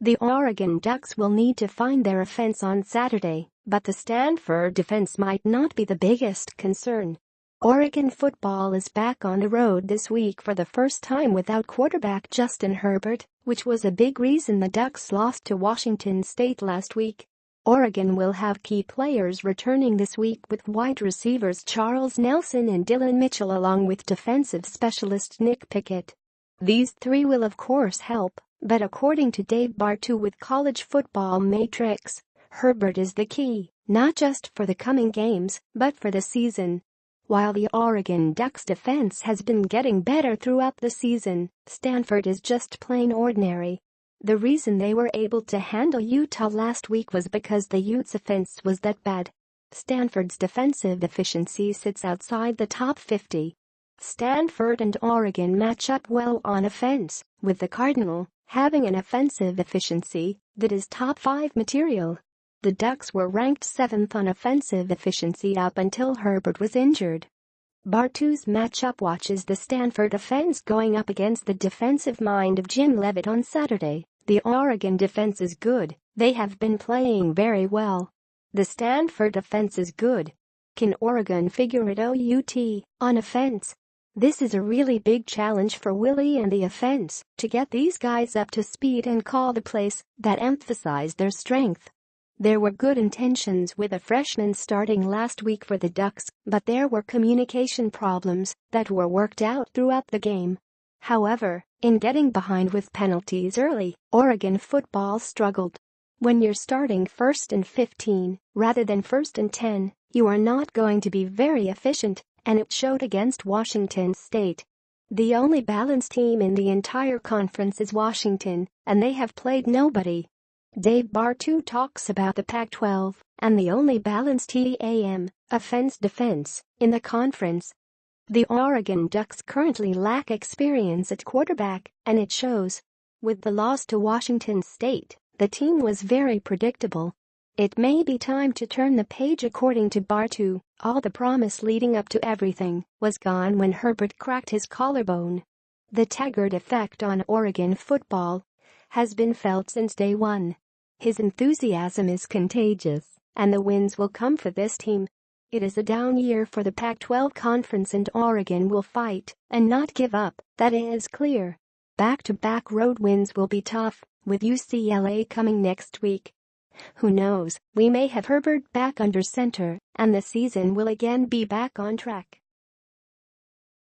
The Oregon Ducks will need to find their offense on Saturday, but the Stanford Defense might not be the biggest concern. Oregon football is back on the road this week for the first time without quarterback Justin Herbert, which was a big reason the Ducks lost to Washington State last week. Oregon will have key players returning this week with wide receivers Charles Nelson and Dillon Mitchell along with defensive specialist Nick Pickett. These three will of course help, but according to Dave Bartoo with College Football Matrix, Herbert is the key, not just for the coming games, but for the season. While the Oregon Ducks defense has been getting better throughout the season, Stanford is just plain ordinary. The reason they were able to handle Utah last week was because the Utes offense was that bad. Stanford's defensive efficiency sits outside the top 50. Stanford and Oregon match up well on offense, with the Cardinal having an offensive efficiency that is top 5 material. The Ducks were ranked 7th on offensive efficiency up until Herbert was injured. Bartoo's matchup watches the Stanford offense going up against the defensive mind of Jim Leavitt on Saturday. The Oregon defense is good, they have been playing very well. The Stanford offense is good. Can Oregon figure it out on offense? This is a really big challenge for Willie and the offense to get these guys up to speed and call the plays that emphasize their strength. There were good intentions with a freshman starting last week for the Ducks, but there were communication problems that were worked out throughout the game. However, in getting behind with penalties early, Oregon football struggled. When you're starting 1st and 15 rather than 1st and 10, you are not going to be very efficient, and it showed against Washington State. The only balanced team in the entire conference is Washington, and they have played nobody. Dave Bartoo talks about the Pac-12 and the only balanced offense-defense in the conference. The Oregon Ducks currently lack experience at quarterback, and it shows. With the loss to Washington State, the team was very predictable. It may be time to turn the page according to Bartoo. All the promise leading up to everything was gone when Herbert cracked his collarbone. The Taggart effect on Oregon football has been felt since day one. His enthusiasm is contagious, and the wins will come for this team. It is a down year for the Pac-12 conference and Oregon will fight and not give up, that is clear. Back-to-back road wins will be tough, with UCLA coming next week. Who knows, we may have Herbert back under center, and the season will again be back on track.